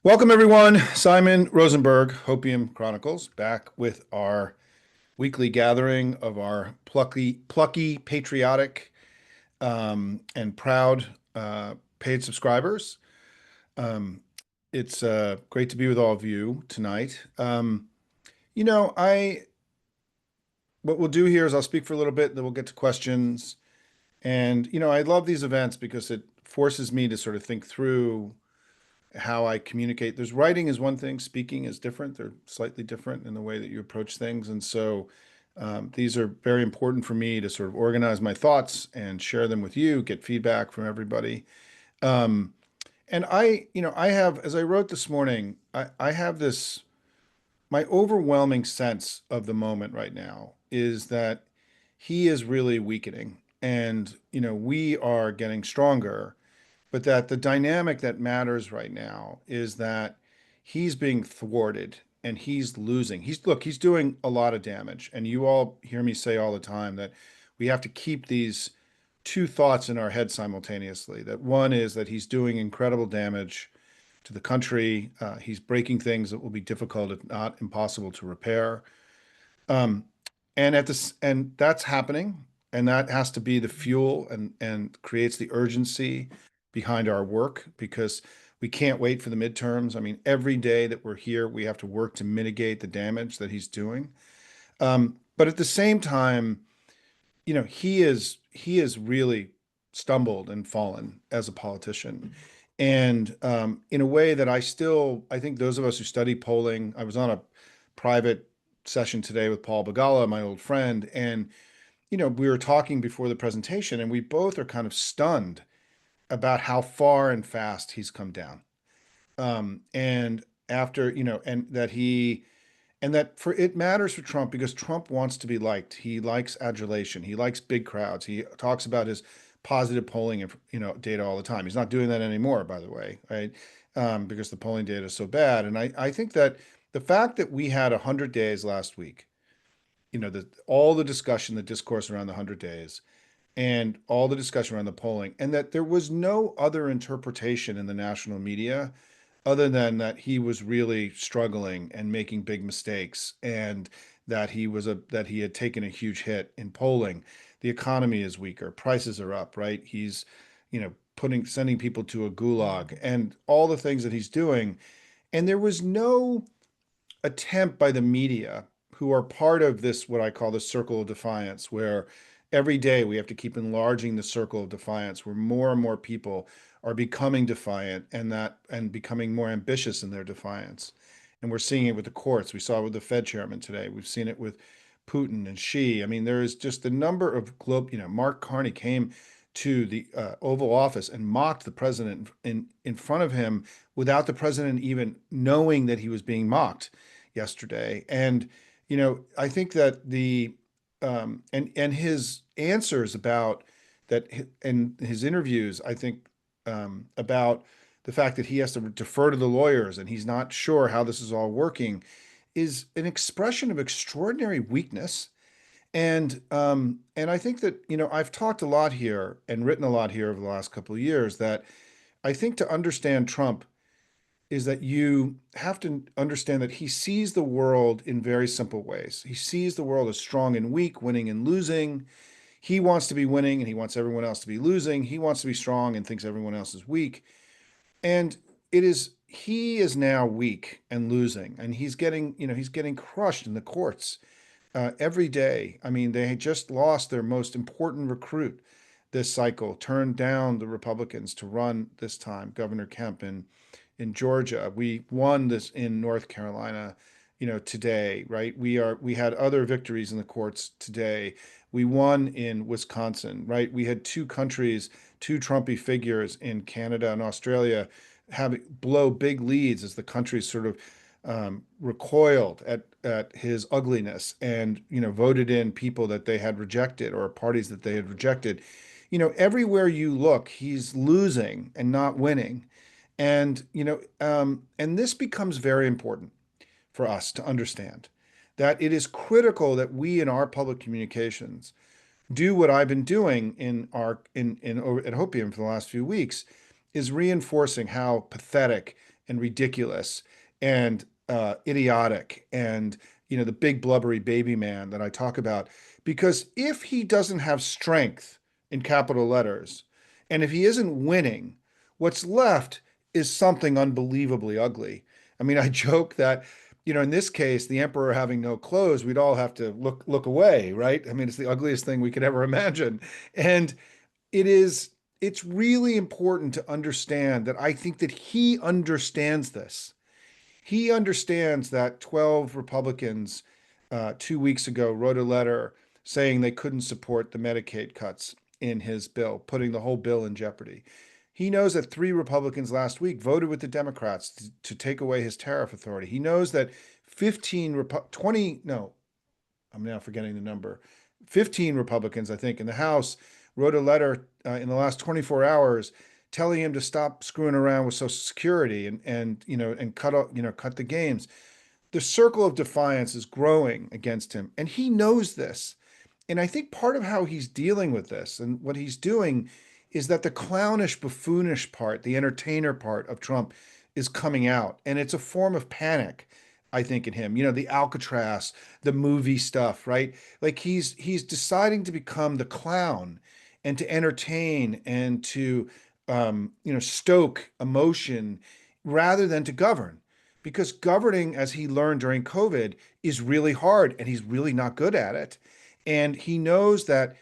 Welcome, everyone. Simon Rosenberg, Opium Chronicles, back with our weekly gathering of our plucky, patriotic, and proud paid subscribers. Um, it's great to be with all of you tonight. You know, I what we'll do here is I'll speak for a little bit, then we'll get to questions. And I love these events because it forces me to sort of think through how I communicate. There's writing is one thing, speaking is different. They're slightly different in the way that you approach things. And so these are very important for me to sort of organize my thoughts and share them with you, get feedback from everybody. Um, and I have, as I wrote this morning, I have my overwhelming sense of the moment right now is that he is really weakening. And, we are getting stronger, but that the dynamic that matters right now is that he's being thwarted and he's losing. He's doing a lot of damage. And you all hear me say all the time that we have to keep these two thoughts in our head simultaneously. That one is that he's doing incredible damage to the country. He's breaking things that will be difficult, if not impossible, to repair. Um, and that's happening, and that has to be the fuel and creates the urgency behind our work because we can't wait for the midterms. I mean, every day that we're here, we have to work to mitigate the damage that he's doing. But at the same time, he is really stumbled and fallen as a politician. And in a way that I think those of us who study polling, I was on a private session today with Paul Bagala, my old friend, and we were talking before the presentation, and we both are kind of stunned about how far and fast he's come down. And after, and that for it matters for Trump because Trump wants to be liked. He likes adulation. He likes big crowds. He talks about his positive polling, data all the time. He's not doing that anymore, by the way, right? Because the polling data is so bad. And I think that the fact that we had 100 days last week, all the discussion, the discourse around the 100 days, and all the discussion around the polling, and that there was no other interpretation in the national media other than that he was really struggling and making big mistakes, and that he had taken a huge hit in polling. The economy is weaker, prices are up, right? He's, putting sending people to a gulag and all the things that he's doing. And there was no attempt by the media, who are part of this, what I call the circle of defiance, where every day we have to keep enlarging the circle of defiance, where more and more people are becoming defiant and becoming more ambitious in their defiance. And we're seeing it with the courts. We saw it with the Fed chairman today. We've seen it with Putin and Xi. I mean, there is just the number of Mark Carney came to the Oval Office and mocked the president in front of him without the president even knowing that he was being mocked yesterday. And I think that and his answers about that and his interviews, I think, about the fact that he has to defer to the lawyers and he's not sure how this is all working is an expression of extraordinary weakness. And I think that, I've talked a lot here and written a lot here over the last couple of years that I think to understand Trump is that you have to understand that he sees the world in very simple ways. He sees the world as strong and weak, winning and losing. He wants to be winning and he wants everyone else to be losing. He wants to be strong and thinks everyone else is weak. And he is now weak and losing, and he's getting crushed in the courts every day. I mean, they had just lost their most important recruit this cycle, turned down the Republicans to run this time, Governor Kemp in Georgia. We won this in North Carolina, today, right? We had other victories in the courts today. We won in Wisconsin, right? We had two countries, two Trumpy figures in Canada and Australia have blow big leads as the countries sort of recoiled at his ugliness and voted in people that they had rejected or parties that they had rejected. Everywhere you look, he's losing and not winning. And this becomes very important for us to understand that it is critical that we in our public communications do what I've been doing at Hopium for the last few weeks, is reinforcing how pathetic and ridiculous and idiotic and the big blubbery baby man that I talk about. Because if he doesn't have strength in capital letters, and if he isn't winning, what's left is something unbelievably ugly. I mean, I joke that, in this case, the emperor having no clothes, we'd all have to look away, right? I mean, it's the ugliest thing we could ever imagine. And it is, it's really important to understand that I think that he understands this. He understands that 12 Republicans 2 weeks ago wrote a letter saying they couldn't support the Medicaid cuts in his bill, putting the whole bill in jeopardy. He knows that 3 Republicans last week voted with the Democrats to take away his tariff authority. He knows that 20, no, I'm now forgetting the number, 15 Republicans, I think, in the House wrote a letter in the last 24 hours telling him to stop screwing around with Social Security and cut the games. The circle of defiance is growing against him, and he knows this. And I think part of how he's dealing with this and what he's doing is that the clownish, buffoonish part, the entertainer part of Trump is coming out. And it's a form of panic, I think, in him. The Alcatraz, the movie stuff, right? Like he's deciding to become the clown and to entertain and to stoke emotion rather than to govern. Because governing, as he learned during COVID, is really hard and he's really not good at it. And he knows that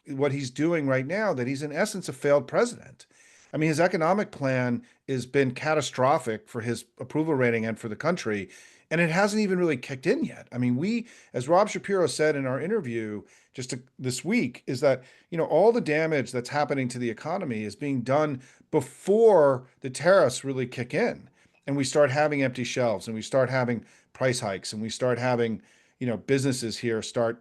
what he's doing right now, that he's in essence a failed president. I mean, his economic plan has been catastrophic for his approval rating and for the country, and it hasn't even really kicked in yet. I mean, as Rob Shapiro said in our interview this week, is that all the damage that's happening to the economy is being done before the tariffs really kick in, and we start having empty shelves, and we start having price hikes, and we start having businesses here start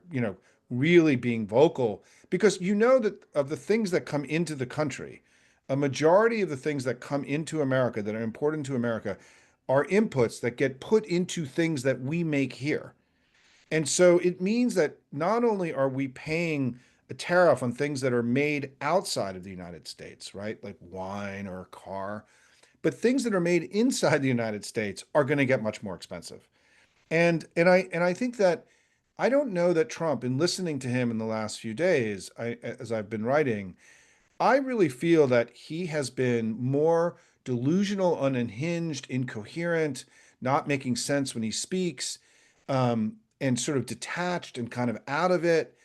really being vocal because that of the things that come into the country, a majority of the things that come into America that are important to America are inputs that get put into things that we make here. And so it means that not only are we paying a tariff on things that are made outside of the United States, right? Like wine or a car, but things that are made inside the United States are going to get much more expensive. And I think that I don't know that Trump, in listening to him in the last few days, as I've been writing, I really feel that he has been more delusional, unhinged, incoherent, not making sense when he speaks, and sort of detached and kind of out of it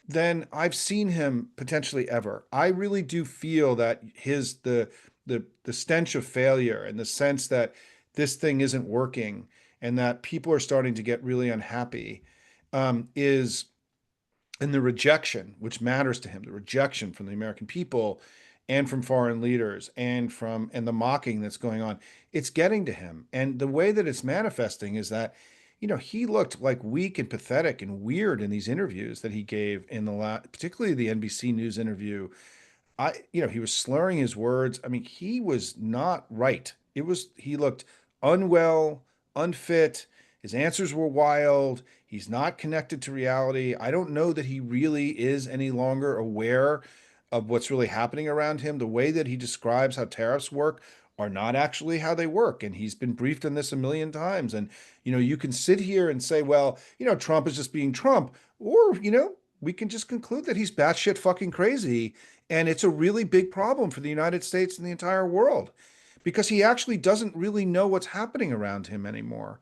than I've seen him potentially ever. I really do feel that the stench of failure and the sense that this thing isn't working and that people are starting to get really unhappy is and the rejection, which matters to him, the rejection from the American people and from foreign leaders and the mocking that's going on, it's getting to him. And the way that it's manifesting is that, he looked like weak and pathetic and weird in these interviews that he gave in particularly the NBC News interview. He was slurring his words. I mean, he was not right. He looked unwell, unfit. His answers were wild. He's not connected to reality. I don't know that he really is any longer aware of what's really happening around him. The way that he describes how tariffs work are not actually how they work. And he's been briefed on this a million times. And, you can sit here and say, well, Trump is just being Trump. Or, we can just conclude that he's batshit fucking crazy. And it's a really big problem for the United States and the entire world because he actually doesn't really know what's happening around him anymore.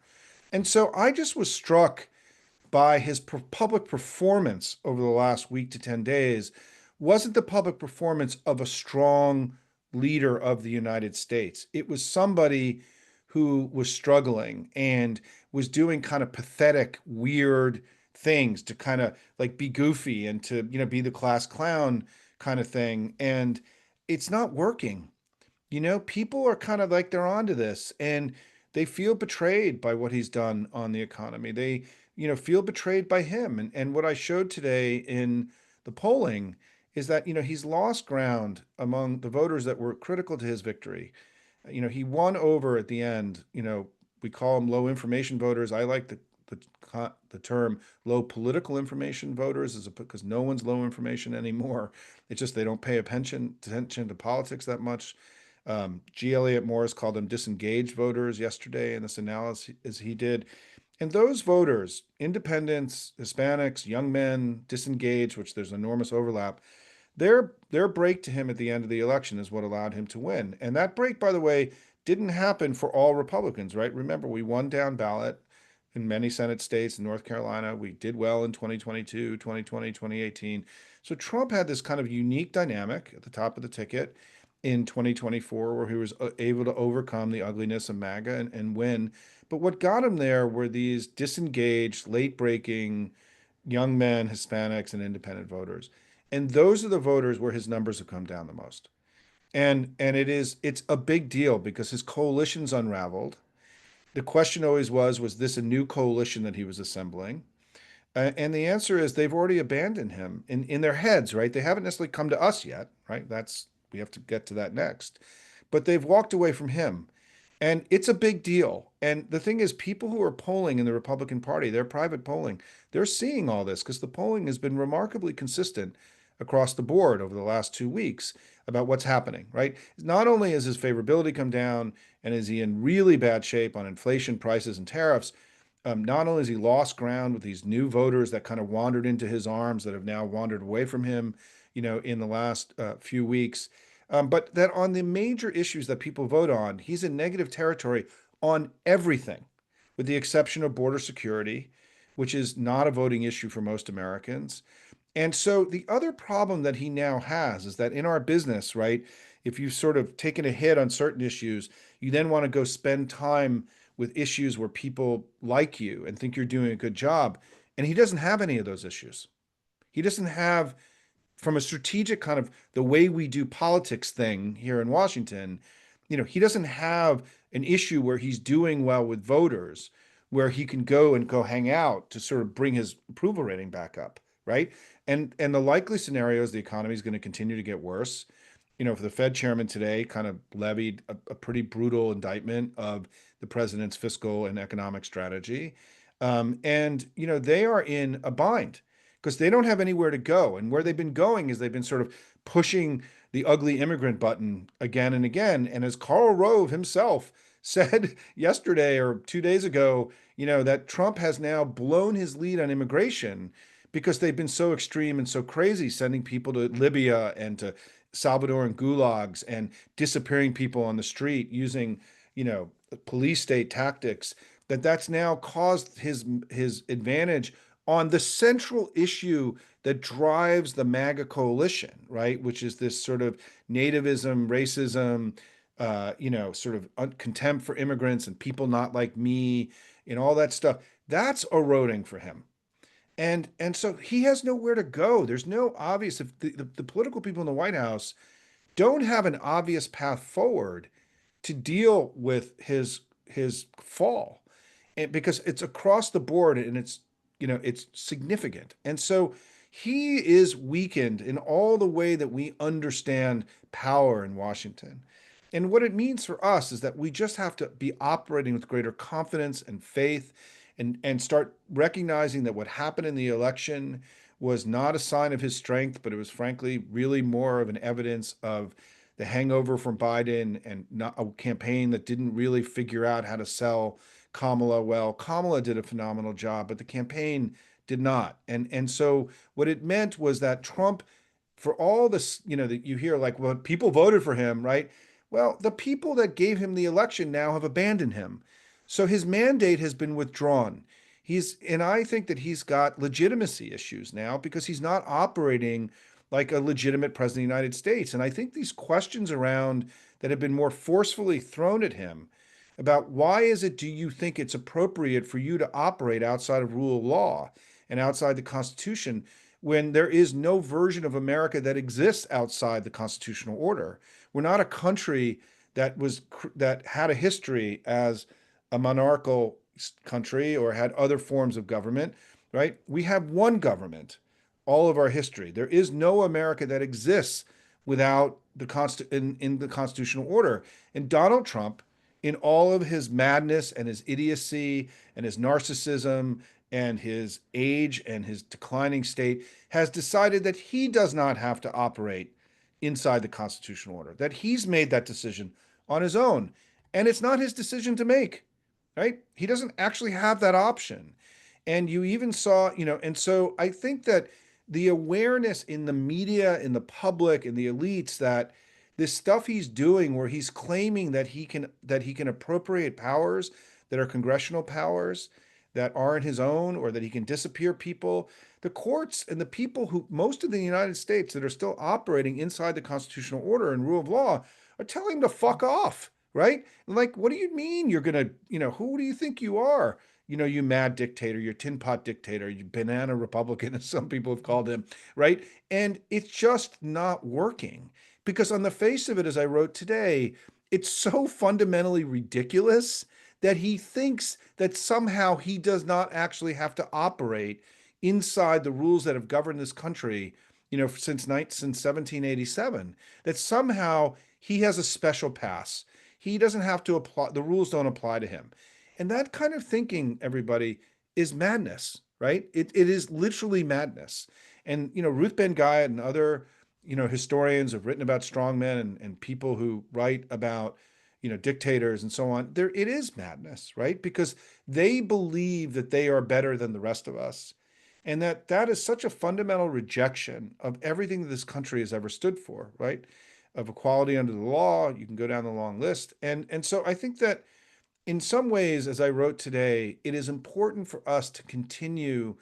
And so I just was struck by his public performance over the last week to 10 days wasn't the public performance of a strong leader of the United States. It was somebody who was struggling and was doing kind of pathetic, weird things to kind of like be goofy and to, be the class clown kind of thing. And it's not working. People are kind of like they're onto this and they feel betrayed by what he's done on the economy. They, feel betrayed by him. And what I showed today in the polling is that, he's lost ground among the voters that were critical to his victory. He won over at the end. We call them low information voters. I like the term low political information voters because no one's low information anymore. It's just they don't pay attention to politics that much. G. Elliott Morris called them disengaged voters yesterday in this analysis he did. And those voters, independents, Hispanics, young men, disengaged, which there's enormous overlap, their break to him at the end of the election is what allowed him to win. And that break, by the way, didn't happen for all Republicans, right? Remember, we won down ballot in many Senate states in North Carolina. We did well in 2022, 2020, 2018. So Trump had this kind of unique dynamic at the top of the ticket in 2024 where he was able to overcome the ugliness of MAGA and win. But what got him there were these disengaged, late breaking young men, Hispanics, and independent voters. And those are the voters where his numbers have come down the most. And it's a big deal because his coalition's unraveled. The question always was this a new coalition that he was assembling? And the answer is they've already abandoned him in their heads, right? They haven't necessarily come to us yet, right? We have to get to that next. But they've walked away from him. And it's a big deal. And the thing is, people who are polling in the Republican Party, their private polling, they're seeing all this because the polling has been remarkably consistent across the board over the last 2 weeks about what's happening, right? Not only has his favorability come down and is he in really bad shape on inflation, prices, and tariffs, not only has he lost ground with these new voters that kind of wandered into his arms that have now wandered away from him, in the last few weeks, but that on the major issues that people vote on, he's in negative territory on everything, with the exception of border security, which is not a voting issue for most Americans. And so the other problem that he now has is that in our business, right, if you've sort of taken a hit on certain issues, you then want to go spend time with issues where people like you and think you're doing a good job. And he doesn't have any of those issues. He doesn't have, from a strategic kind of the way we do politics thing here in Washington, he doesn't have an issue where he's doing well with voters, where he can go hang out to sort of bring his approval rating back up, right? And the likely scenario is the economy is going to continue to get worse. For the Fed chairman today kind of levied a pretty brutal indictment of the president's fiscal and economic strategy. And they are in a bind because they don't have anywhere to go. And where they've been going is they've been sort of pushing the ugly immigrant button again and again. And as Karl Rove himself said yesterday or 2 days ago, that Trump has now blown his lead on immigration because they've been so extreme and so crazy, sending people to Libya and to Salvadoran gulags and disappearing people on the street using, police state tactics, that's now caused his advantage on the central issue that drives the MAGA coalition, right? Which is this sort of nativism, racism, sort of contempt for immigrants and people not like me and all that stuff. That's eroding for him. And so he has nowhere to go. There's no obvious, if the political people in the White House don't have an obvious path forward to deal with his fall, and because it's across the board and it's significant. And so he is weakened in all the way that we understand power in Washington. And what it means for us is that we just have to be operating with greater confidence and faith and start recognizing that what happened in the election was not a sign of his strength, but it was frankly really more of an evidence of the hangover from Biden and not a campaign that didn't really figure out how to sell Kamala well. Kamala did a phenomenal job, but the campaign did not. And so what it meant was that Trump, for all this, that you hear like, well, people voted for him, right? Well, the people that gave him the election now have abandoned him. So his mandate has been withdrawn. And I think that he's got legitimacy issues now because he's not operating like a legitimate president of the United States. And I think these questions around that have been more forcefully thrown at him about why is it do you think it's appropriate for you to operate outside of rule of law and outside the Constitution when there is no version of America that exists outside the constitutional order? We're not a country that had a history as a monarchical country or had other forms of government, right? We have one government all of our history. There is no America that exists without in the constitutional order. And Donald Trump, in all of his madness and his idiocy and his narcissism and his age and his declining state, has decided that he does not have to operate inside the constitutional order, that he's made that decision on his own. And it's not his decision to make, right? He doesn't actually have that option. And you even saw, and so I think that the awareness in the media, in the public, in the elites that this stuff he's doing where he's claiming that he can appropriate powers that are congressional powers that aren't his own, or that he can disappear people, the courts and the people who, most of the United States that are still operating inside the constitutional order and rule of law, are telling him to fuck off, right? Like, what do you mean you're gonna, who do you think you are? You mad dictator, you tin pot dictator, you banana Republican, as some people have called him, right? And it's just not working because, on the face of it, as I wrote today, it's so fundamentally ridiculous that he thinks that somehow he does not actually have to operate inside the rules that have governed this country, since 1787, that somehow he has a special pass. He doesn't have to apply, the rules don't apply to him. And that kind of thinking, everybody, is madness, right? It is literally madness. And, Ruth Ben Guyot and other, historians have written about strongmen, and people who write about, dictators and so on. It is madness, right? Because they believe that they are better than the rest of us. And that is such a fundamental rejection of everything that this country has ever stood for, right? Of equality under the law. You can go down the long list. And so I think that in some ways, as I wrote today, it is important for us to continue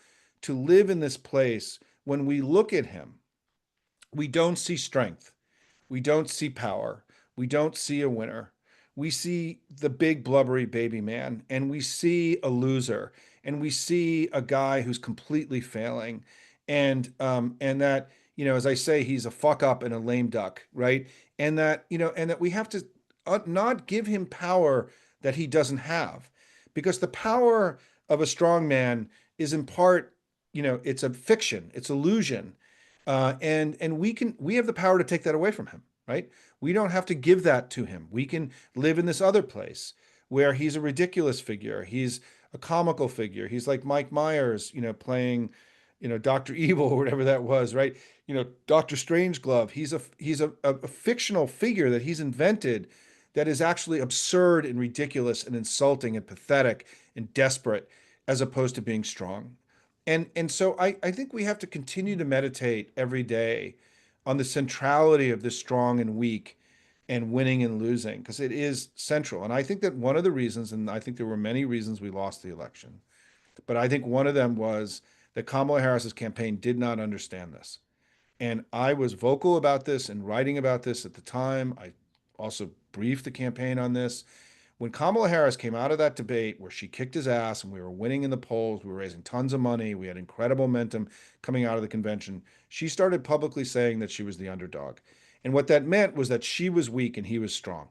to live in this place. When we look at him, we don't see strength. We don't see power. We don't see a winner. We see the big blubbery baby man, and we see a loser, and we see a guy who's completely failing, and that, as I say, he's a fuck up and a lame duck, right? And that we have to not give him power that he doesn't have, because the power of a strong man is in part, it's a fiction, it's illusion, and we have the power to take that away from him, right? We don't have to give that to him. We can live in this other place where he's a ridiculous figure. He's a comical figure. He's like Mike Myers, playing, Dr. Evil or whatever that was, right? Dr. Strangeglove. He's a fictional figure that he's invented that is actually absurd and ridiculous and insulting and pathetic and desperate, as opposed to being strong. And so I think we have to continue to meditate every day on the centrality of this strong and weak and winning and losing, because it is central. And I think that one of the reasons, and I think there were many reasons we lost the election, but I think one of them was that Kamala Harris's campaign did not understand this. And I was vocal about this and writing about this at the time. I also briefed the campaign on this. When Kamala Harris came out of that debate where she kicked his ass and we were winning in the polls, we were raising tons of money, we had incredible momentum coming out of the convention, she started publicly saying that she was the underdog. And what that meant was that she was weak and he was strong.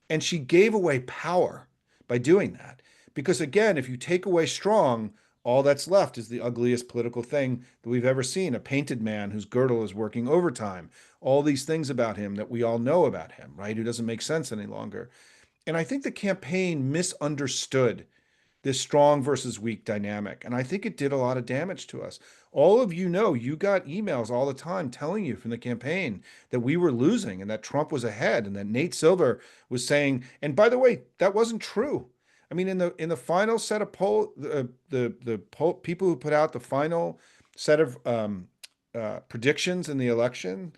And she gave away power by doing that. Because again, if you take away strong, all that's left is the ugliest political thing that we've ever seen, a painted man whose girdle is working overtime. All these things about him that we all know about him, right? Who doesn't make sense any longer. And I think the campaign misunderstood this strong versus weak dynamic. And I think it did a lot of damage to us. All of you got emails all the time telling you from the campaign that we were losing and that Trump was ahead and that Nate Silver was saying, and by the way, that wasn't true. I mean, in the final set of the poll people who put out the final set of predictions in the election,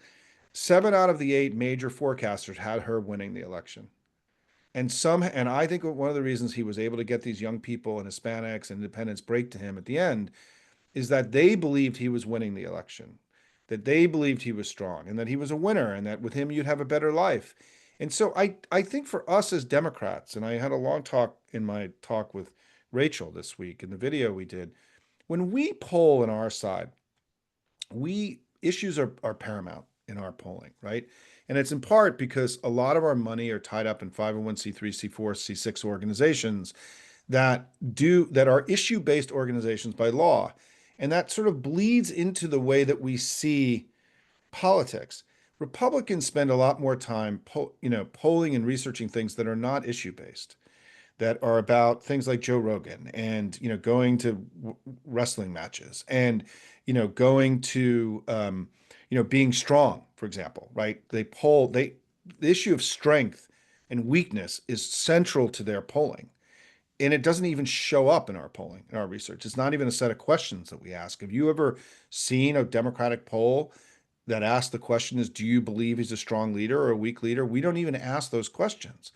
7 out of the 8 major forecasters had her winning the election. And I think one of the reasons he was able to get these young people and Hispanics and independents break to him at the end is that they believed he was winning the election, that they believed he was strong and that he was a winner and that with him you'd have a better life. And so I think for us as Democrats, and I had a long talk in my talk with Rachel this week in the video we did, when we poll on our side, we issues are paramount in our polling, right? And it's in part because a lot of our money are tied up in 501c3, C4, C6 organizations that are issue-based organizations by law. And that sort of bleeds into the way that we see politics. Republicans spend a lot more time polling and researching things that are not issue-based, that are about things like Joe Rogan and going to wrestling matches and going to being strong, for example, right? The issue of strength and weakness is central to their polling. And it doesn't even show up in our polling, in our research. It's not even a set of questions that we ask. Have you ever seen a Democratic poll that asks the question is, do you believe he's a strong leader or a weak leader? We don't even ask those questions.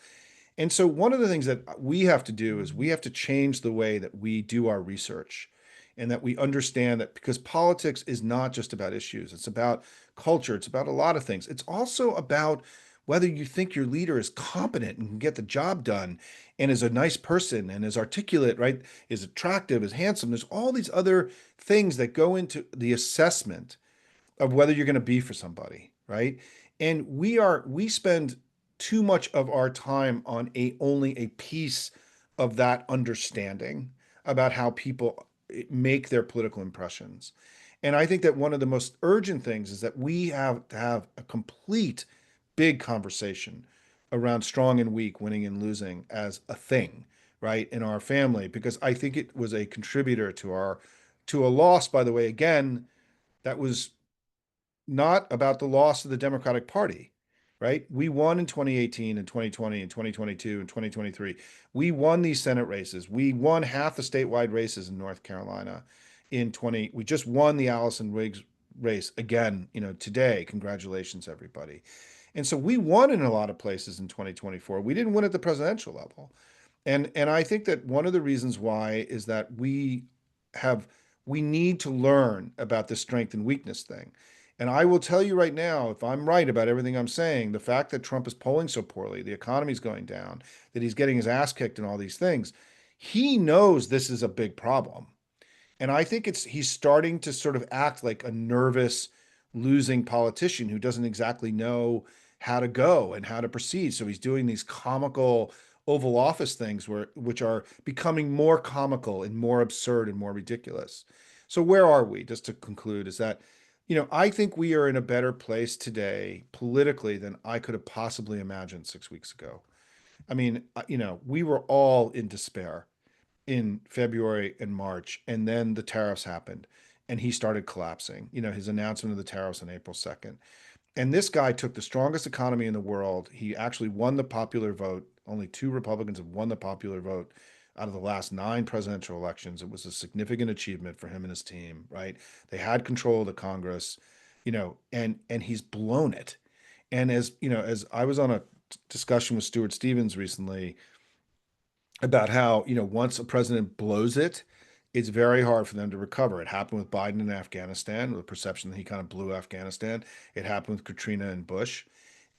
And so one of the things that we have to do is we have to change the way that we do our research and that we understand that because politics is not just about issues, it's about culture, it's about a lot of things. It's also about whether you think your leader is competent and can get the job done and is a nice person and is articulate, right? Is attractive, is handsome. There's all these other things that go into the assessment of whether you're going to be for somebody, right? And we spend too much of our time on a only a piece of that understanding about how people make their political impressions. And I think that one of the most urgent things is that we have to have a complete big conversation around strong and weak, winning and losing as a thing, right, in our family, because I think it was a contributor to a loss, by the way, again, that was not about the loss of the Democratic Party, right? We won in 2018 and 2020 and 2022 and 2023. We won these Senate races. We won half the statewide races in North Carolina in 20. We just won the Allison Riggs race again, today. Congratulations, everybody. And so we won in a lot of places in 2024. We didn't win at the presidential level. And I think that one of the reasons why is that have we need to learn about the strength and weakness thing. And I will tell you right now, if I'm right about everything I'm saying, the fact that Trump is polling so poorly, the economy's going down, that he's getting his ass kicked and all these things, he knows this is a big problem. And I think he's starting to sort of act like a nervous, losing politician who doesn't exactly know how to go and how to proceed. So he's doing these comical Oval Office things which are becoming more comical and more absurd and more ridiculous. So where are we? Just to conclude, is that, I think we are in a better place today politically than I could have possibly imagined 6 weeks ago. I mean, we were all in despair in February and March, and then the tariffs happened and he started collapsing, his announcement of the tariffs on April 2nd. And this guy took the strongest economy in the world. He actually won the popular vote. Only two Republicans have won the popular vote out of the last 9 presidential elections. It was a significant achievement for him and his team, right? They had control of the Congress, and he's blown it. And as I was on a discussion with Stuart Stevens recently about how, once a president blows it, it's very hard for them to recover. It happened with Biden in Afghanistan, with the perception that he kind of blew Afghanistan. It happened with Katrina and Bush.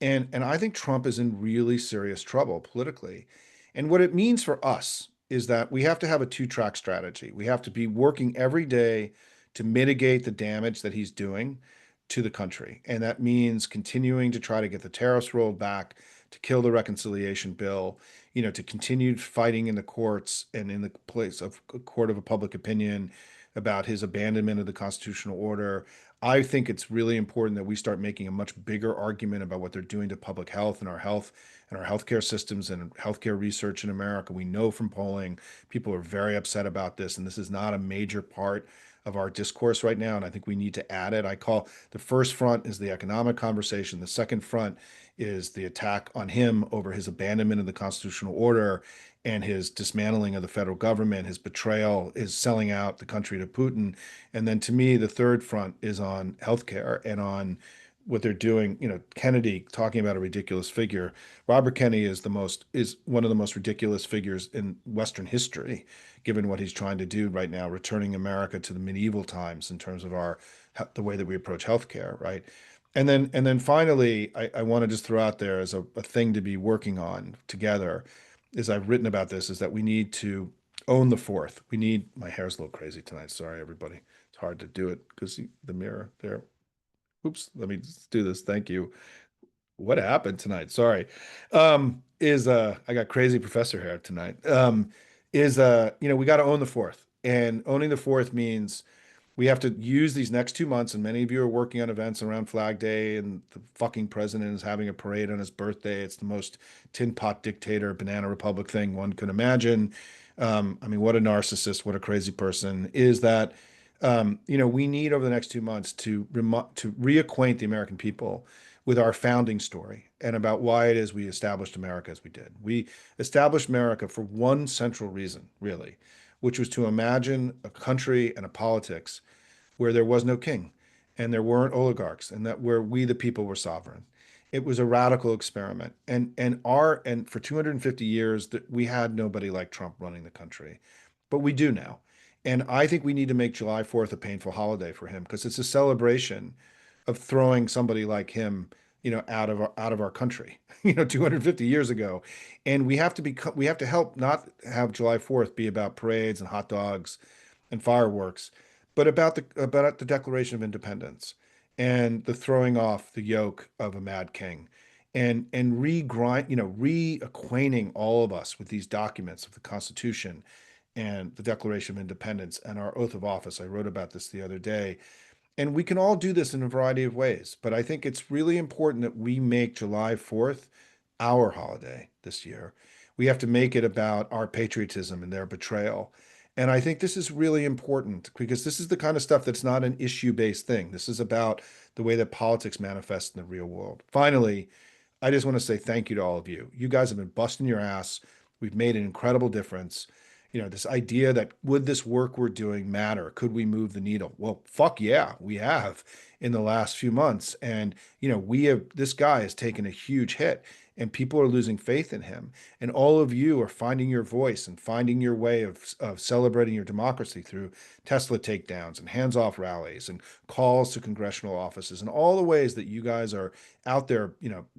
And I think Trump is in really serious trouble politically. And what it means for us is that we have to have a two-track strategy. We have to be working every day to mitigate the damage that he's doing to the country. And that means continuing to try to get the tariffs rolled back, to kill the reconciliation bill, to continue fighting in the courts and in the place of a court of a public opinion about his abandonment of the constitutional order. I think it's really important that we start making a much bigger argument about what they're doing to public health and our healthcare systems and healthcare research in America. We know from polling, people are very upset about this, and this is not a major part of our discourse right now. And I think we need to add it. I call the first front is the economic conversation. The second front is the attack on him over his abandonment of the constitutional order and his dismantling of the federal government, his betrayal, his selling out the country to Putin. And then to me, the third front is on healthcare and on what they're doing. Kennedy talking about a ridiculous figure. Robert Kennedy is one of the most ridiculous figures in Western history, given what he's trying to do right now, returning America to the medieval times in terms of the way that we approach healthcare, right? And then finally, I want to just throw out there as a thing to be working on together, as I've written about this, is that we need to own the fourth. My hair's a little crazy tonight. Sorry, everybody. It's hard to do it because the mirror there. Oops, let me just do this. Thank you. What happened tonight? Sorry. Is I got crazy professor hair tonight. We got to own the fourth. And owning the fourth means we have to use these next 2 months, and many of you are working on events around Flag Day, and the fucking president is having a parade on his birthday. It's the most tin pot dictator, banana republic thing one could imagine. I mean, what a narcissist, what a crazy person is that. We need over the next 2 months to reacquaint the American people with our founding story and about why it is we established America as we did. We established America for one central reason, really, which was to imagine a country and a politics where there was no king and there weren't oligarchs and that where we the people were sovereign. It was a radical experiment. And for 250 years that we had nobody like Trump running the country. But we do now. And I think we need to make July 4th a painful holiday for him because it's a celebration of throwing somebody like him, out of our country, 250 years ago. And we have to help not have July 4th be about parades and hot dogs and fireworks, but about the Declaration of Independence and the throwing off the yoke of a mad king and reacquainting all of us with these documents of the Constitution and the Declaration of Independence and our oath of office. I wrote about this the other day. And we can all do this in a variety of ways, but I think it's really important that we make July 4th our holiday this year. We have to make it about our patriotism and their betrayal. And I think this is really important because this is the kind of stuff that's not an issue-based thing. This is about the way that politics manifests in the real world. Finally, I just want to say thank you to all of you. You guys have been busting your ass. We've made an incredible difference. This idea that would this work we're doing matter? Could we move the needle? Well, fuck yeah, we have in the last few months. And, this guy has taken a huge hit and people are losing faith in him. And all of you are finding your voice and finding your way of celebrating your democracy through Tesla takedowns and hands-off rallies and calls to congressional offices and all the ways that you guys are out there,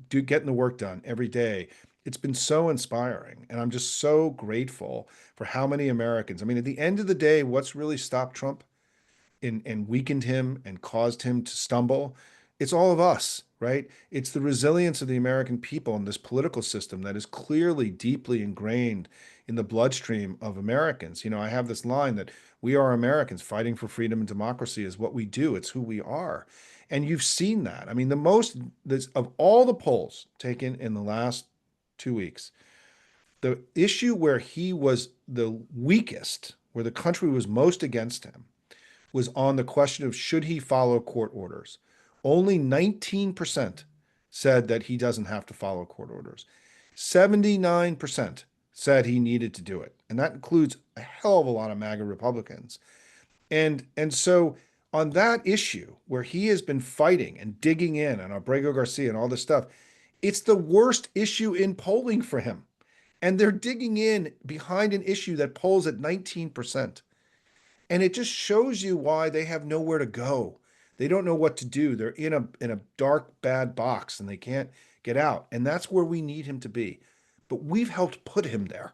getting the work done every day. It's been so inspiring. And I'm just so grateful for how many Americans. I mean, at the end of the day, what's really stopped Trump and weakened him and caused him to stumble? It's all of us, right? It's the resilience of the American people in this political system that is clearly deeply ingrained in the bloodstream of Americans. I have this line that we are Americans fighting for freedom and democracy is what we do. It's who we are. And you've seen that. I mean, of all the polls taken in the last 2 weeks, the issue where he was the weakest, where the country was most against him, was on the question of should he follow court orders. Only 19% said that he doesn't have to follow court orders. 79% said he needed to do it. And that includes a hell of a lot of MAGA Republicans. And so on that issue where he has been fighting and digging in on Abrego Garcia and all this stuff, it's the worst issue in polling for him. And they're digging in behind an issue that polls at 19%. And it just shows you why they have nowhere to go. They don't know what to do. They're in a dark, bad box and they can't get out. And that's where we need him to be. But we've helped put him there.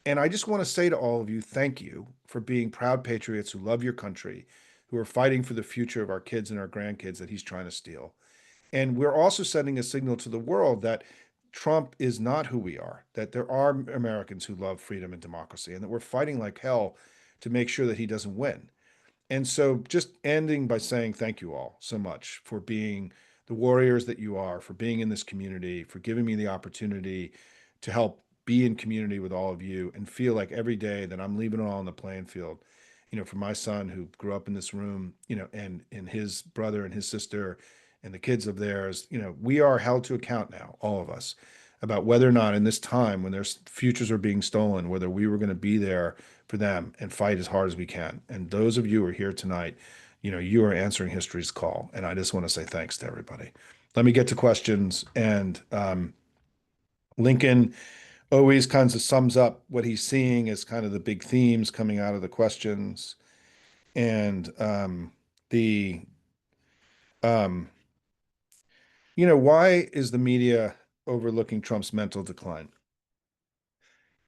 And I just want to say to all of you, thank you for being proud patriots who love your country, who are fighting for the future of our kids and our grandkids that he's trying to steal. And we're also sending a signal to the world that Trump is not who we are, that there are Americans who love freedom and democracy, and that we're fighting like hell to make sure that he doesn't win. And so just ending by saying thank you all so much for being the warriors that you are, for being in this community, for giving me the opportunity to help be in community with all of you and feel like every day that I'm leaving it all on the playing field. For my son who grew up in this room, and his brother and his sister and the kids of theirs, we are held to account now, all of us, about whether or not in this time when their futures are being stolen, whether we were going to be there for them and fight as hard as we can. And those of you who are here tonight, you are answering history's call. And I just want to say thanks to everybody. Let me get to questions. And Lincoln always kind of sums up what he's seeing as kind of the big themes coming out of the questions. And the um, why is the media overlooking Trump's mental decline?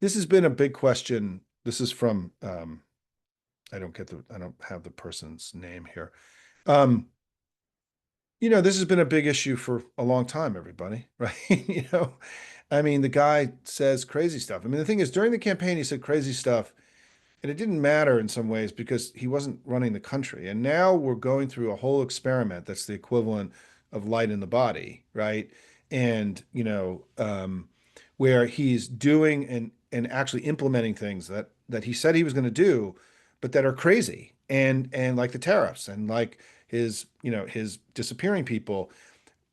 This has been a big question. This is from I don't have the person's name here. Um, this has been a big issue for a long time, everybody, right? I mean, the guy says crazy stuff. I mean, the thing is, during the campaign, he said crazy stuff, and it didn't matter in some ways because he wasn't running the country. And now we're going through a whole experiment that's the equivalent of light in the body, right? And, where he's doing and actually implementing things that he said he was going to do, but that are crazy and like the tariffs and like his, his disappearing people.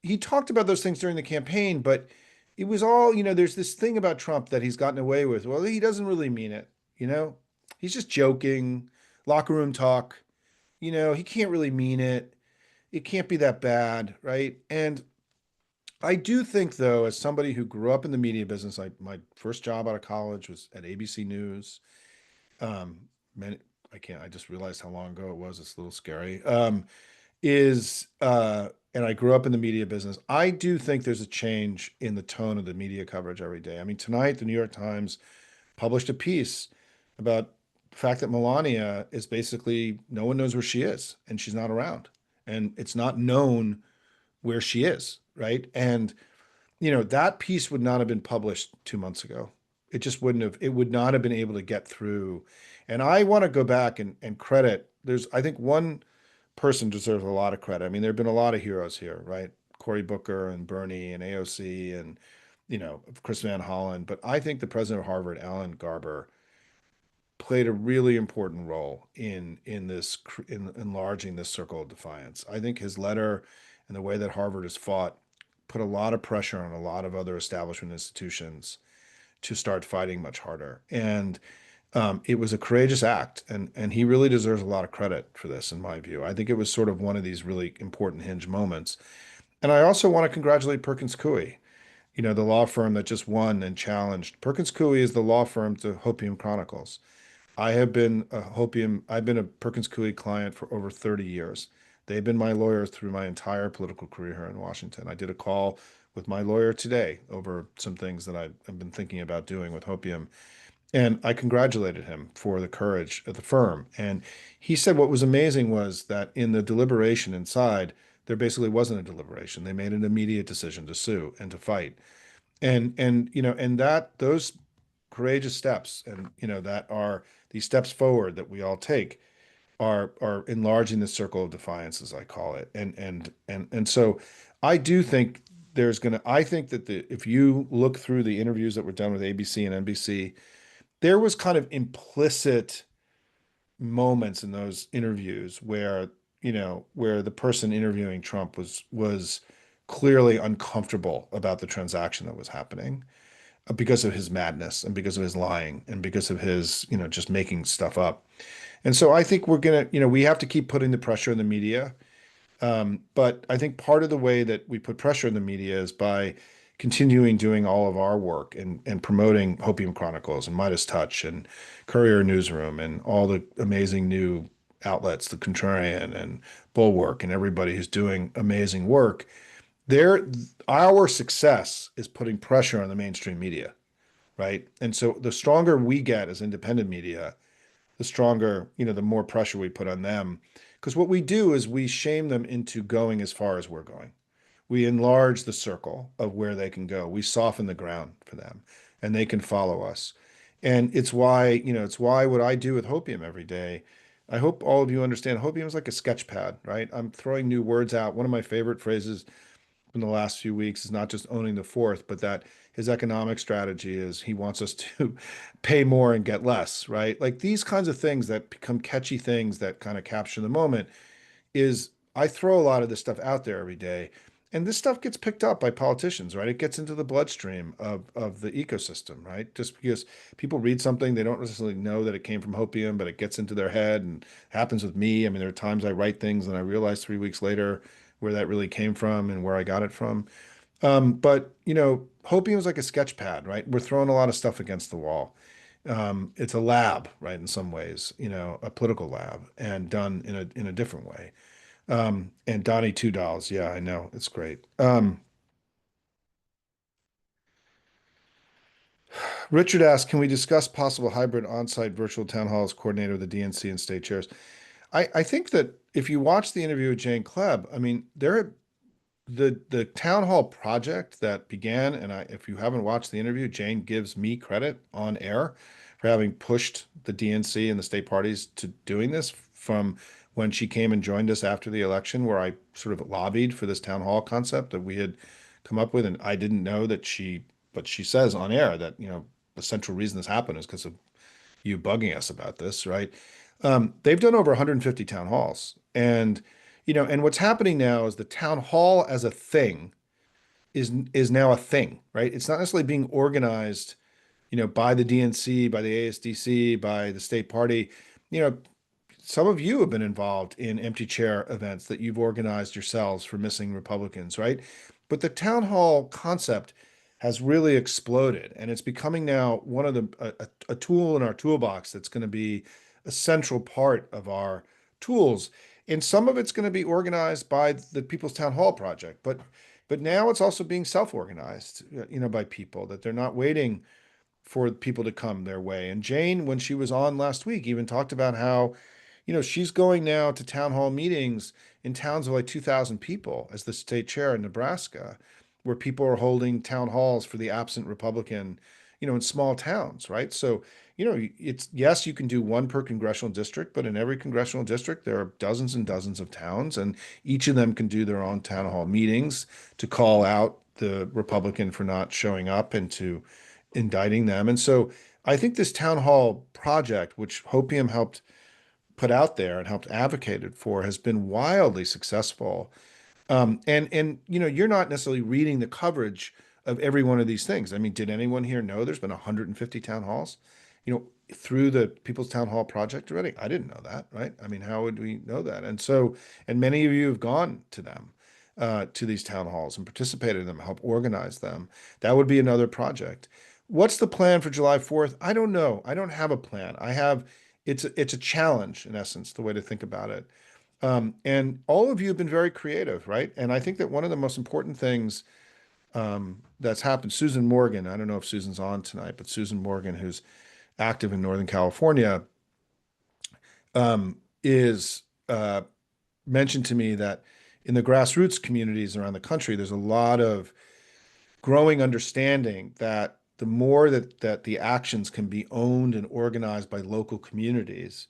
He talked about those things during the campaign, but it was all, there's this thing about Trump that he's gotten away with. Well, he doesn't really mean it, you know? He's just joking, locker room talk, he can't really mean it. It can't be that bad, right? And I do think, though, as somebody who grew up in the media business, like my first job out of college was at ABC News. Um, man, I just realized how long ago it was. It's a little scary. And I grew up in the media business. I do think there's a change in the tone of the media coverage every day. I mean, tonight, the New York Times published a piece about the fact that Melania is basically no one knows where she is and she's not around. And it's not known where she is, right? And that piece would not have been published 2 months ago. It just wouldn't have, it would not have been able to get through. And I want to go back and credit, I think one person deserves a lot of credit. I mean, there have been a lot of heroes here, right? Cory Booker and Bernie and AOC and, Chris Van Hollen. But I think the president of Harvard, Alan Garber, played a really important role in enlarging this circle of defiance. I think his letter and the way that Harvard has fought put a lot of pressure on a lot of other establishment institutions to start fighting much harder. And it was a courageous act, and he really deserves a lot of credit for this, in my view. I think it was sort of one of these really important hinge moments. And I also want to congratulate Perkins Coie, the law firm that just won and challenged. Perkins Coie is the law firm to Opium Chronicles. I've been a Perkins Coie client for over 30 years. They've been my lawyer through my entire political career here in Washington. I did a call with my lawyer today over some things that I've been thinking about doing with Opium. And I congratulated him for the courage of the firm. And he said what was amazing was that in the deliberation inside, there basically wasn't a deliberation. They made an immediate decision to sue and to fight. And that those courageous steps and that are these steps forward that we all take are enlarging the circle of defiance, as I call it. And so I do think I think that if you look through the interviews that were done with ABC and NBC, there was kind of implicit moments in those interviews where the person interviewing Trump was clearly uncomfortable about the transaction that was happening because of his madness and because of his lying and because of his, just making stuff up. And so I think we have to keep putting the pressure in the media. But I think part of the way that we put pressure in the media is by continuing doing all of our work and promoting Opium Chronicles and Midas Touch and Courier Newsroom and all the amazing new outlets, the Contrarian and Bulwark and everybody who's doing amazing work. Our success is putting pressure on the mainstream media, right? And so the stronger we get as independent media, the stronger, the more pressure we put on them. Because what we do is we shame them into going as far as we're going. We enlarge the circle of where they can go. We soften the ground for them and they can follow us. And it's why what I do with Hopium every day, I hope all of you understand Hopium is like a sketch pad, right? I'm throwing new words out. One of my favorite phrases in the last few weeks is not just owning the fourth, but that his economic strategy is he wants us to pay more and get less, right? Like these kinds of things that become catchy things that kind of capture the moment is I throw a lot of this stuff out there every day. And this stuff gets picked up by politicians, right? It gets into the bloodstream of the ecosystem, right? Just because people read something, they don't necessarily know that it came from Hopium, but it gets into their head and happens with me. I mean, there are times I write things and I realize 3 weeks later where that really came from and where I got it from. But Hopium is like a sketch pad, right? We're throwing a lot of stuff against the wall. It's a lab, right? In some ways, a political lab, and done in a different way. And Donnie Two Dolls, yeah, I know, it's great. Richard asks, can we discuss possible hybrid on-site virtual town halls coordinated with the DNC and state chairs? I think that if you watch the interview with Jane Klebb, I mean, the town hall project that began, and if you haven't watched the interview, Jane gives me credit on air for having pushed the DNC and the state parties to doing this from when she came and joined us after the election, where I sort of lobbied for this town hall concept that we had come up with. And I didn't know but she says on air that, the central reason this happened is because of you bugging us about this, right? They've done over 150 town halls. And, and what's happening now is the town hall as a thing is now a thing, right? It's not necessarily being organized, by the DNC, by the ASDC, by the state party. You know, some of you have been involved in empty chair events that you've organized yourselves for missing Republicans, right? But the town hall concept has really exploded, and it's becoming now one of a tool in our toolbox that's going to be a central part of our tools. And some of it's going to be organized by the People's Town Hall Project, but now it's also being self-organized, by people that they're not waiting for people to come their way. And Jane, when she was on last week, even talked about how, she's going now to town hall meetings in towns of like 2,000 people as the state chair in Nebraska, where people are holding town halls for the absent Republican, in small towns, right? So, it's yes, you can do one per congressional district, but in every congressional district, there are dozens and dozens of towns, and each of them can do their own town hall meetings to call out the Republican for not showing up and to indicting them. And so I think this town hall project, which Hopium helped put out there and helped advocated for, has been wildly successful. And you're not necessarily reading the coverage of every one of these things. I mean, did anyone here know there's been 150 town halls, through the People's Town Hall Project already? I didn't know that, right? I mean, how would we know that? And so, and many of you have gone to them, to these town halls and participated in them, help organize them. That would be another project. What's the plan for July 4th? I don't know. I don't have a plan. It's a challenge in essence, the way to think about it. And all of you have been very creative, right? And I think that one of the most important things that's happened, Susan Morgan, I don't know if Susan's on tonight, but Susan Morgan, who's active in Northern California, is mentioned to me that in the grassroots communities around the country, there's a lot of growing understanding that the more that the actions can be owned and organized by local communities,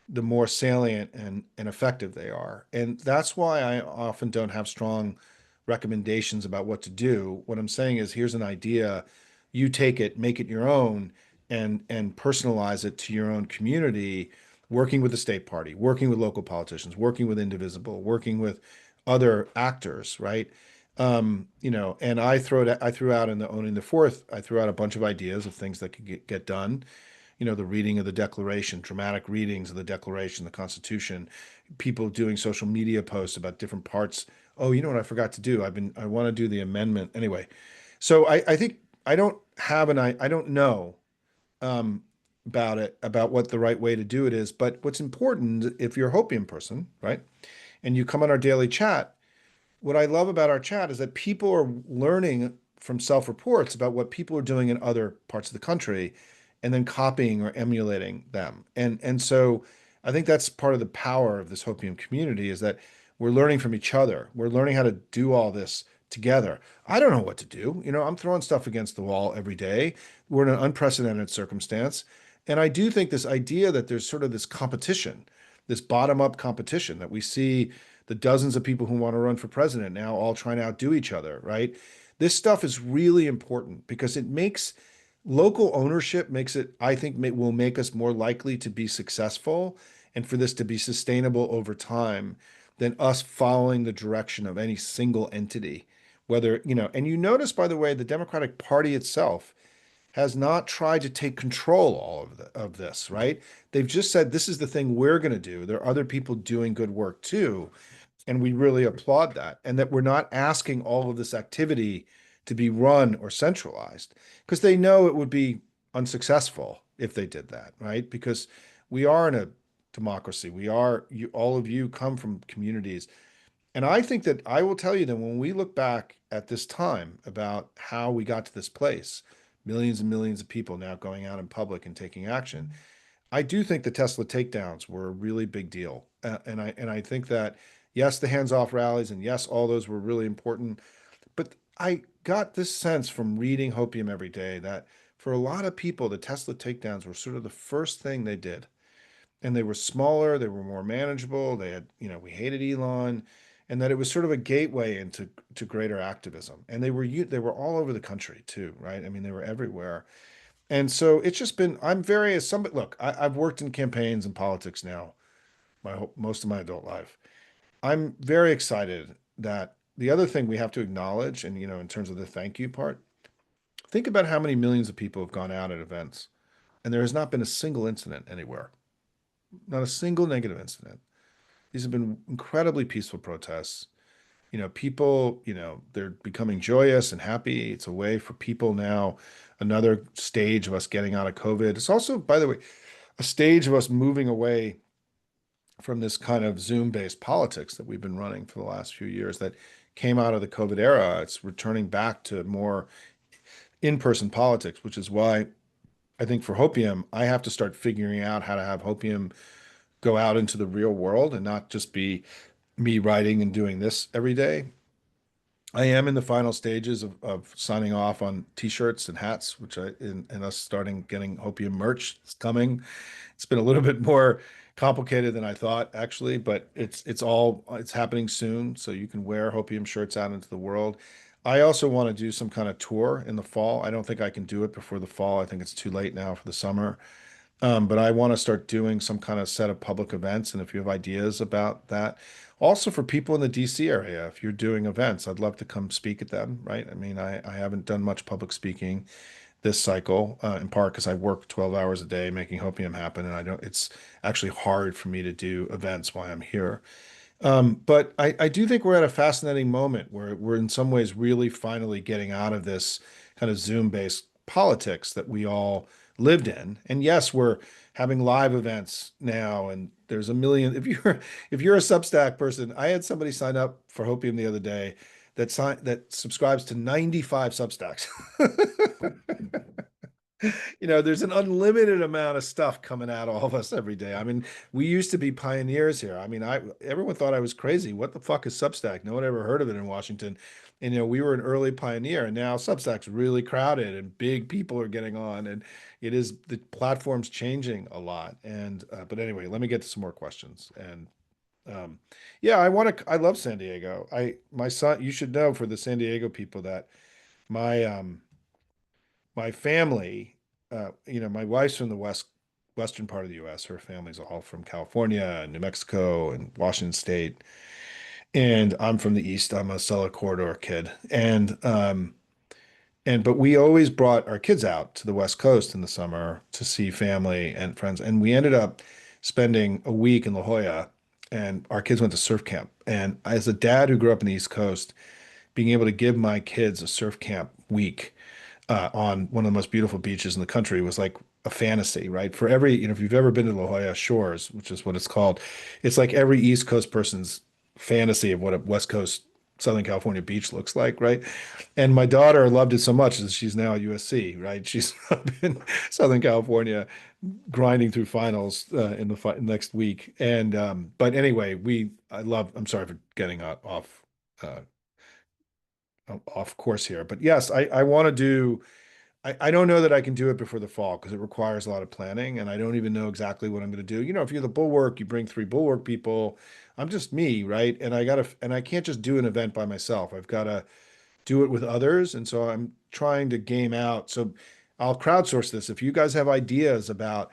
the more salient and effective they are. And that's why I often don't have strong recommendations about what to do. What I'm saying is, here's an idea, you take it, make it your own, and personalize it to your own community, working with the state party, working with local politicians, working with Indivisible, working with other actors, right? And I threw out in the Owning the Fourth, I threw out a bunch of ideas of things that could get done. The reading of the Declaration, dramatic readings of the Declaration, the Constitution, people doing social media posts about different parts. Oh, you know what I forgot to do? I want to do the amendment. Anyway, so I think I don't know um, about what the right way to do it is. But what's important, if you're a Hopium person, right, and you come on our daily chat, what I love about our chat is that people are learning from self-reports about what people are doing in other parts of the country and then copying or emulating them. And so I think that's part of the power of this Hopium community, is that we're learning from each other. We're learning how to do all this together. I don't know what to do. I'm throwing stuff against the wall every day. We're in an unprecedented circumstance. And I do think this idea that there's sort of this competition, this bottom-up competition, that we see the dozens of people who want to run for president now all trying to outdo each other, right? This stuff is really important because it makes local ownership, makes it, I think, will make us more likely to be successful and for this to be sustainable over time than us following the direction of any single entity. Whether, and you notice, by the way, the Democratic Party itself has not tried to take control all of this, right? They've just said, this is the thing we're going to do. There are other people doing good work too. And we really applaud that. And that we're not asking all of this activity to be run or centralized, because they know it would be unsuccessful if they did that, right? Because we are in a democracy. All of you come from communities. And I think that I will tell you that when we look back at this time about how we got to this place, millions and millions of people now going out in public and taking action, I do think the Tesla takedowns were a really big deal. And I think that, yes, the hands-off rallies, and yes, all those were really important. But I got this sense from reading Hopium every day that for a lot of people, the Tesla takedowns were sort of the first thing they did. And they were smaller, they were more manageable. They had, we hated Elon, and that it was sort of a gateway into greater activism. And they were all over the country too, right? I mean, they were everywhere. And so it's just been, I'm very, as somebody, look, I've worked in campaigns and politics now most of my adult life. I'm very excited that the other thing we have to acknowledge, and in terms of the thank you part, think about how many millions of people have gone out at events, and there has not been a single incident anywhere, not a single negative incident. These have been incredibly peaceful protests. People, they're becoming joyous and happy. It's a way for people now, another stage of us getting out of COVID. It's also, by the way, a stage of us moving away from this kind of Zoom-based politics that we've been running for the last few years that came out of the COVID era. It's returning back to more in-person politics, which is why I think for Hopium, I have to start figuring out how to have Hopium go out into the real world and not just be me writing and doing this every day. I am in the final stages of signing off on t-shirts and hats, which and us starting getting Hopium merch. It's coming. It's been a little bit more complicated than I thought, actually, but it's happening soon. So you can wear Hopium shirts out into the world. I also want to do some kind of tour in the fall. I don't think I can do it before the fall. I think it's too late now for the summer. But I want to start doing some kind of set of public events. And if you have ideas about that, also for people in the DC area, if you're doing events, I'd love to come speak at them, right? I mean, I haven't done much public speaking this cycle, in part because I work 12 hours a day making Hopium happen. And it's actually hard for me to do events while I'm here. But I do think we're at a fascinating moment where we're in some ways really finally getting out of this kind of Zoom-based politics that we all lived in. And yes, we're having live events now, and there's a million. If you're a Substack person, I had somebody sign up for Hopium the other day that subscribes to 95 Substacks. There's an unlimited amount of stuff coming at all of us every day. I mean, we used to be pioneers here. I mean, everyone thought I was crazy. What the fuck is Substack? No one ever heard of it in Washington. And we were an early pioneer, and now Substack's really crowded, and big people are getting on, and the platform's changing a lot. And but anyway, let me get to some more questions. And um, yeah, I love San Diego. My son, you should know for the San Diego people that my my family, my wife's from the western part of the U.S. Her family's all from California and New Mexico and Washington State, and I'm from the East. I'm a Cellar Corridor kid, but we always brought our kids out to the West Coast in the summer to see family and friends, and we ended up spending a week in La Jolla, and our kids went to surf camp. And as a dad who grew up in the East Coast, being able to give my kids a surf camp week on one of the most beautiful beaches in the country was like a fantasy, right? For every, if you've ever been to La Jolla Shores, which is what it's called, it's like every East Coast person's fantasy of what a West Coast Southern California beach looks like, right? And my daughter loved it so much that she's now at USC, right? She's up in Southern California grinding through finals in the next week. And but anyway, I'm sorry for getting uh, off course here, but yes, I want to do. I don't know that I can do it before the fall because it requires a lot of planning, and I don't even know exactly what I'm going to do. If you're the bulwark, you bring three bulwark people. I'm just me, right? And I can't just do an event by myself. I've got to do it with others, and so I'm trying to game out. So I'll crowdsource this. If you guys have ideas about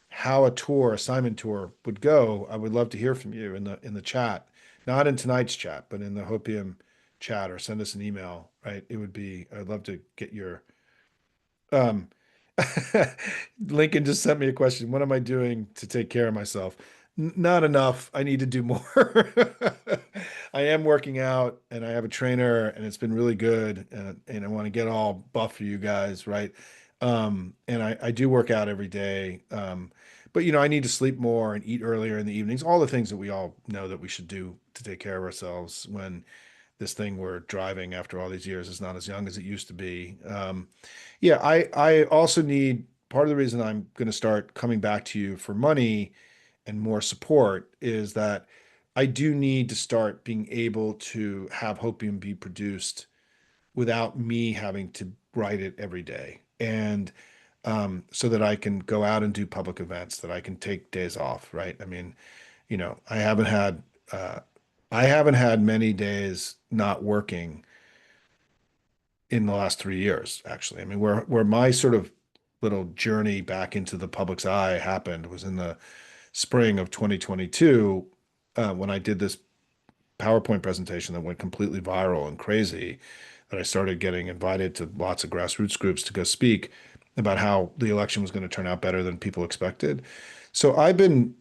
how a Simon tour would go, I would love to hear from you in the chat, not in tonight's chat, but in the Hopium chat, or send us an email, right? I'd love to get your um, Lincoln just sent me a question. What am I doing to take care of myself? Not enough. I need to do more. I am working out and I have a trainer and it's been really good. And I want to get all buff for you guys, right? And I do work out every day. But I need to sleep more and eat earlier in the evenings, all the things that we all know that we should do to take care of ourselves when this thing we're driving after all these years is not as young as it used to be. Yeah, I also need part of the reason I'm going to start coming back to you for money and more support is that I do need to start being able to have Hopium be produced without me having to write it every day. And so that I can go out and do public events, that I can take days off, right? I mean, I haven't had many days not working in the last 3 years, actually. I mean, where my sort of little journey back into the public's eye happened was in the spring of 2022, when I did this PowerPoint presentation that went completely viral and crazy, that I started getting invited to lots of grassroots groups to go speak about how the election was going to turn out better than people expected. So I've been,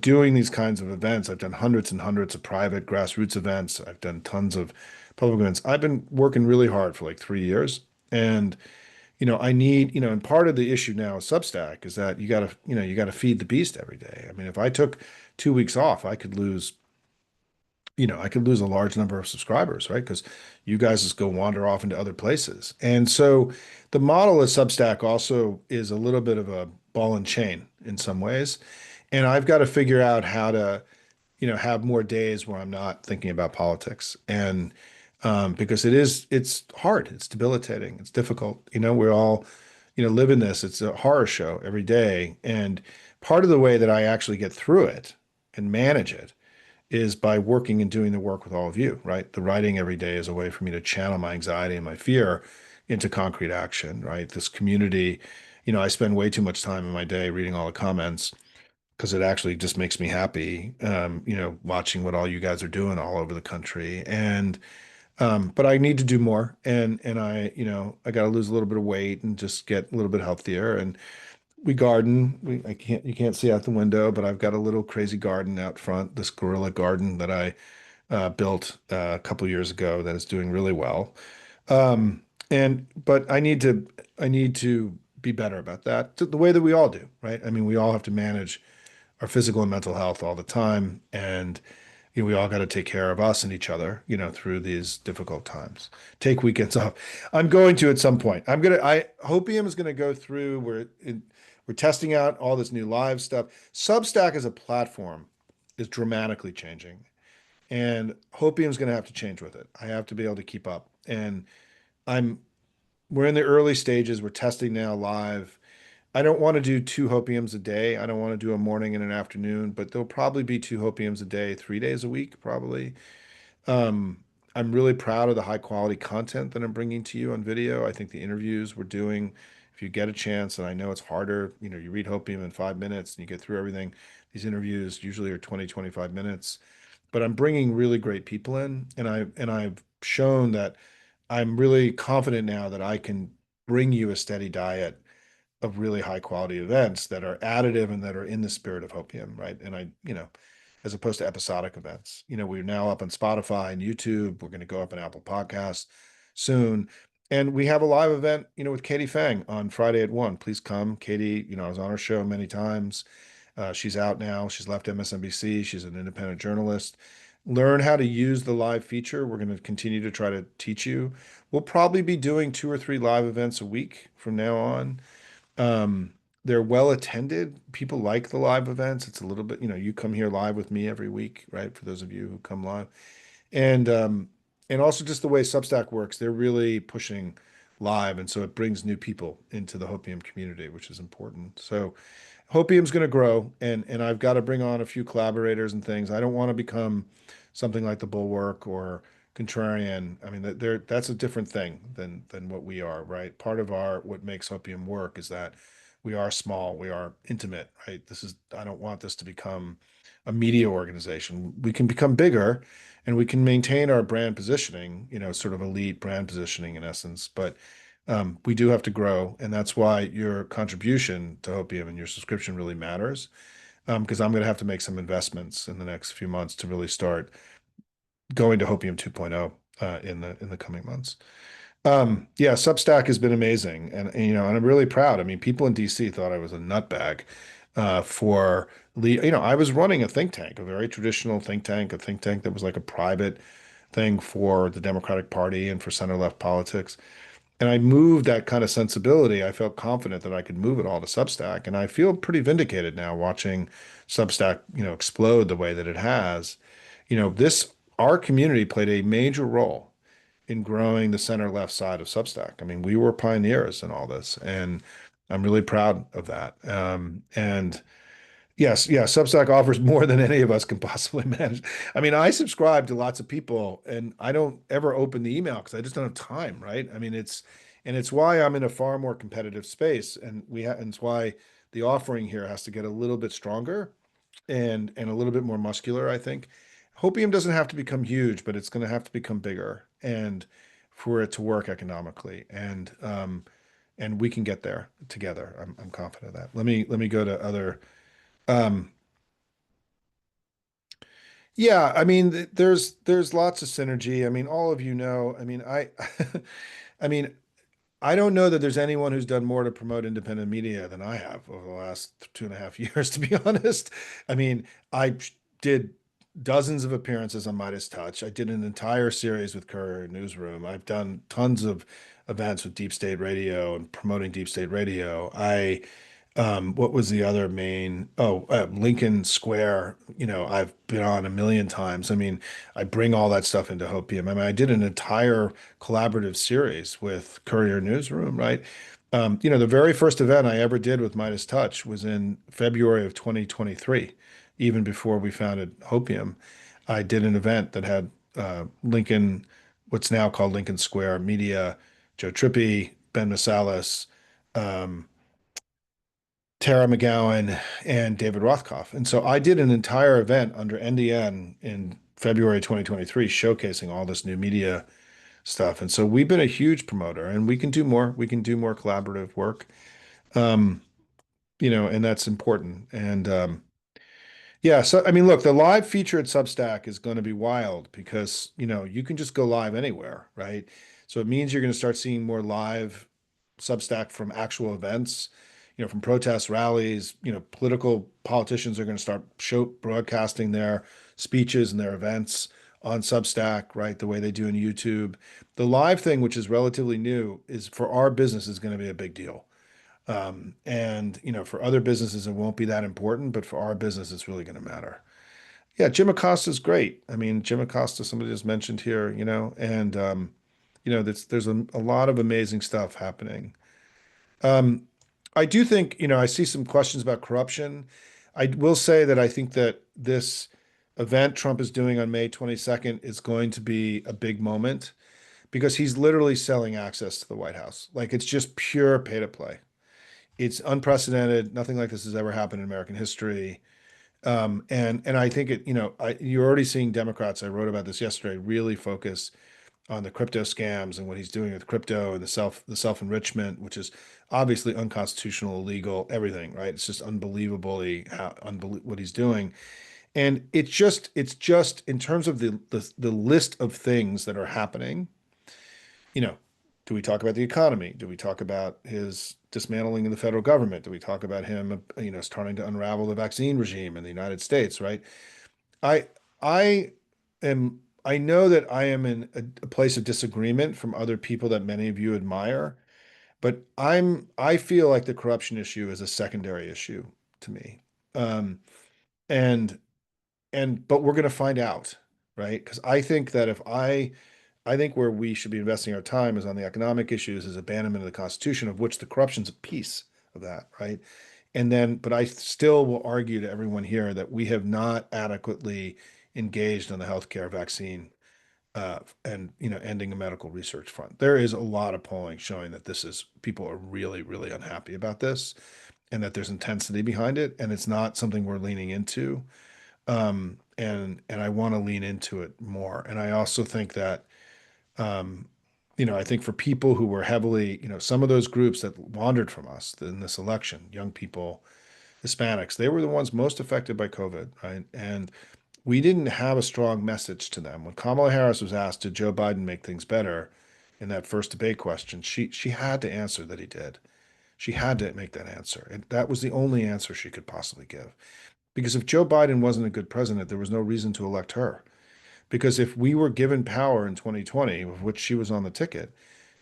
doing these kinds of events. I've done hundreds and hundreds of private grassroots events. I've done tons of public events. I've been working really hard for like 3 years. And, I need, and part of the issue now with Substack is that you got to feed the beast every day. I mean, if I took 2 weeks off, I could lose a large number of subscribers, right? Because you guys just go wander off into other places. And so the model of Substack also is a little bit of a ball and chain in some ways. And I've got to figure out how to, have more days where I'm not thinking about politics. And because it's hard, it's debilitating, it's difficult. We're all, live in this. It's a horror show every day. And part of the way that I actually get through it and manage it is by working and doing the work with all of you, right? The writing every day is a way for me to channel my anxiety and my fear into concrete action, right? This community, I spend way too much time in my day reading all the comments because it actually just makes me happy, watching what all you guys are doing all over the country. But I need to do more, and I got to lose a little bit of weight and just get a little bit healthier. And we garden. You can't see out the window, but I've got a little crazy garden out front, this guerrilla garden that I built a couple years ago that is doing really well. But I need to be better about that, the way that we all do, right? I mean, we all have to manage our physical and mental health all the time, and we all got to take care of us and each other, through these difficult times. Take weekends off. I'm going to at some point. Hopium is gonna go through. We're testing out all this new live stuff. Substack as a platform is dramatically changing, and Hopium's going to have to change with it. I have to be able to keep up. And I'm we're in the early stages. We're testing now live. I don't want to do two Hopiums a day. I don't want to do a morning and an afternoon, but there'll probably be two Hopiums a day, 3 days a week, probably. Um, I'm really proud of the high quality content that I'm bringing to you on video. I think the interviews we're doing, if you get a chance, and I know it's harder, you read Hopium in 5 minutes and you get through everything. These interviews usually are 20, 25 minutes, but I'm bringing really great people in, and I've shown that I'm really confident now that I can bring you a steady diet of really high quality events that are additive and that are in the spirit of Hopium, right? And as opposed to episodic events. We're now up on Spotify and YouTube. We're going to go up on Apple Podcasts soon. And we have a live event, with Katie Fang on Friday at 1. Please come. Katie, I was on her show many times. She's out now. She's left MSNBC. She's an independent journalist. Learn how to use the live feature. We're going to continue to try to teach you. We'll probably be doing 2 or 3 live events a week from now on. Um, they're well attended. People like the live events. It's a little bit, you come here live with me every week, right? For those of you who come live. And also just the way Substack works, they're really pushing live, and so it brings new people into the Hopium community, which is important. So Hopium's going to grow, and I've got to bring on a few collaborators and things. I don't want to become something like the Bulwark or Contrarian. I mean, that's a different thing than what we are, right? Part of what makes Hopium work is that we are small, we are intimate, right? I don't want this to become a media organization. We can become bigger, and we can maintain our brand positioning, sort of elite brand positioning in essence, but we do have to grow, and that's why your contribution to Hopium and your subscription really matters. Because I'm going to have to make some investments in the next few months to really start going to Hopium 2.0 in the coming months. Yeah, Substack has been amazing, and I'm really proud. I mean, people in DC thought I was a nutbag for I was running a think tank, a very traditional think tank, a think tank that was like a private thing for the Democratic Party and for center left politics. And I moved that kind of sensibility. I felt confident that I could move it all to Substack. And I feel pretty vindicated now watching Substack, explode the way that it has. Our community played a major role in growing the center left side of Substack. I mean, we were pioneers in all this, and I'm really proud of that. And yes, yeah, Substack offers more than any of us can possibly manage. I mean, I subscribe to lots of people, and I don't ever open the email because I just don't have time, right? I mean, And it's why I'm in a far more competitive space. And it's why the offering here has to get a little bit stronger and a little bit more muscular, I think. Hopium doesn't have to become huge, but it's going to have to become bigger and for it to work economically. And we can get there together. I'm confident of that. Let me go to other um yeah, I mean there's lots of synergy. I mean, all of you know, I mean, I mean, I don't know that there's anyone who's done more to promote independent media than I have over the last 2.5 years, to be honest. I mean, I did dozens of appearances on Midas Touch. I did an entire series with Courier Newsroom. I've done tons of events with Deep State Radio and promoting Deep State Radio. What was the other main? Oh, Lincoln Square. I've been on a million times. I mean, I bring all that stuff into Hopium. I mean, I did an entire collaborative series with Courier Newsroom, right? The very first event I ever did with Midas Touch was in February of 2023, even before we founded Hopium. I did an event that had Lincoln, what's now called Lincoln Square Media, Joe Trippi, Ben Masalis, um, Tara McGowan, and David Rothkopf. And so I did an entire event under NDN in February 2023 showcasing all this new media stuff. And so we've been a huge promoter and we can do more. We can do more collaborative work. Um, and that's important. And yeah, so I mean, look, the live feature at Substack is going to be wild because, you can just go live anywhere, right? So it means you're going to start seeing more live Substack from actual events, from protests, rallies, political politicians are going to start show broadcasting their speeches and their events on Substack, right? The way they do in YouTube. The live thing, which is relatively new, is for our business is going to be a big deal. And for other businesses, it won't be that important, but for our business, it's really going to matter. Yeah, Jim Acosta's great. I mean, Jim Acosta, somebody just mentioned here, and there's a lot of amazing stuff happening. Um, I do think, I see some questions about corruption. I will say that I think that this event Trump is doing on May 22nd is going to be a big moment because he's literally selling access to the White House. Like it's just pure pay to play. It's unprecedented. Nothing like this has ever happened in American history. And I think you're already seeing Democrats, I wrote about this yesterday, really focus on the crypto scams and what he's doing with crypto and the self enrichment, which is obviously unconstitutional, illegal, everything, right? It's just unbelievably what he's doing. And it's just in terms of the list of things that are happening, you know, do we talk about the economy? Do we talk about his dismantling of the federal government? Do we talk about him, starting to unravel the vaccine regime in the United States, right? I I I know that I am in a place of disagreement from other people that many of you admire, but I feel like the corruption issue is a secondary issue to me. Um, and but we're going to find out, right? Because I think where we should be investing our time is on the economic issues, is abandonment of the Constitution, of which the corruption's a piece of that, right? But I still will argue to everyone here that we have not adequately engaged on the healthcare vaccine and ending a medical research front. There is a lot of polling showing that people are really, really unhappy about this, and that there's intensity behind it, and it's not something we're leaning into. And I want to lean into it more. And I also think that um, I think for people who were heavily, some of those groups that wandered from us in this election, young people, Hispanics, they were the ones most affected by COVID, right? And we didn't have a strong message to them. When Kamala Harris was asked, did Joe Biden make things better in that first debate question, she had to answer that he did. She had to make that answer. And that was the only answer she could possibly give. Because if Joe Biden wasn't a good president, there was no reason to elect her. Because if we were given power in 2020, of which she was on the ticket,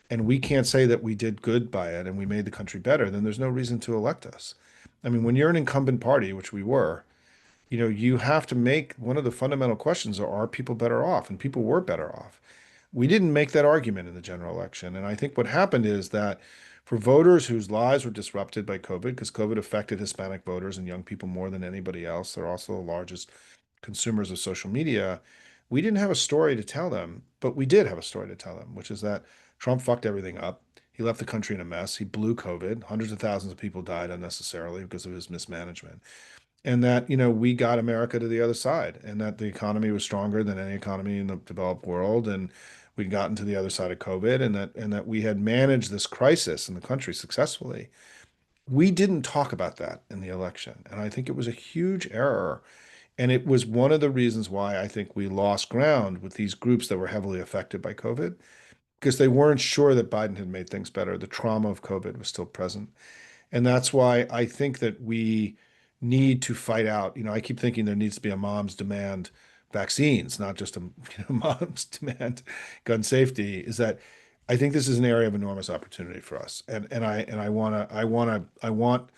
and we can't say that we did good by it and we made the country better, then there's no reason to elect us. I mean, when you're an incumbent party, which we were, you have to make one of the fundamental questions are people better off? And people were better off. We didn't make that argument in the general election. And I think what happened is that for voters whose lives were disrupted by COVID, because COVID affected Hispanic voters and young people more than anybody else, they're also the largest consumers of social media. We didn't have a story to tell them, but we did have a story to tell them, which is that Trump fucked everything up. He left the country in a mess. He blew COVID. Hundreds of thousands of people died unnecessarily because of his mismanagement. And that, we got America to the other side, and that the economy was stronger than any economy in the developed world. And we'd gotten to the other side of COVID, and that we had managed this crisis in the country successfully. We didn't talk about that in the election. And I think it was a huge error. And it was one of the reasons why I think we lost ground with these groups that were heavily affected by COVID, because they weren't sure that Biden had made things better. The trauma of COVID was still present. And that's why I think that we need to fight out. I keep thinking there needs to be a moms demand vaccines, not just a moms demand gun safety. Is that I think this is an area of enormous opportunity for us, and I want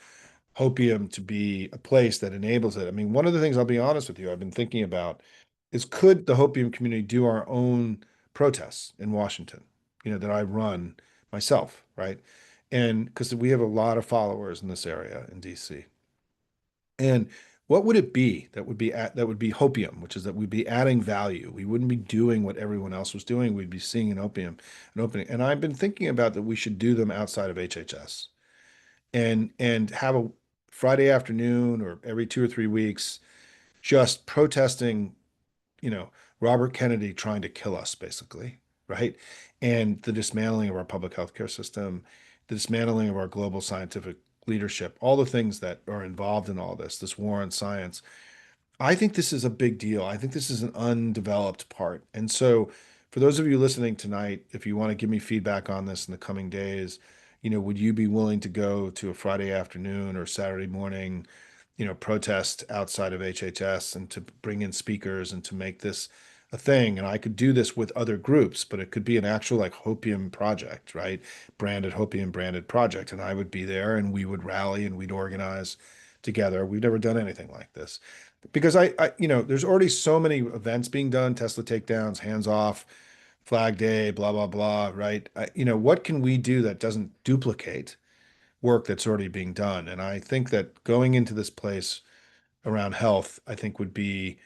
Hopium to be a place that enables it. I mean, one of the things, I'll be honest with you, I've been thinking about is, could the Hopium community do our own protests in Washington, that I run myself, right? And because we have a lot of followers in this area in DC. And what would it be that would be Hopium, which is that we'd be adding value. We wouldn't be doing what everyone else was doing. We'd be seeing an opening. And I've been thinking about that we should do them outside of HHS, and have a Friday afternoon or every 2 or 3 weeks just protesting, you know, Robert Kennedy trying to kill us, basically, right? And the dismantling of our public healthcare system, the dismantling of our global scientific leadership, all the things that are involved in all this war on science. I think this is a big deal. I think this is an undeveloped part. And so, for those of you listening tonight, if you want to give me feedback on this in the coming days, would you be willing to go to a Friday afternoon or Saturday morning, protest outside of HHS, and to bring in speakers and to make this a thing? And I could do this with other groups, but it could be an actual like Hopium project, right? Branded Hopium branded project. And I would be there and we would rally and we'd organize together. We've never done anything like this because there's already so many events being done, Tesla takedowns, hands off, Flag Day, blah, blah, blah, right? What can we do that doesn't duplicate work that's already being done? And I think that going into this place around health, I think would be,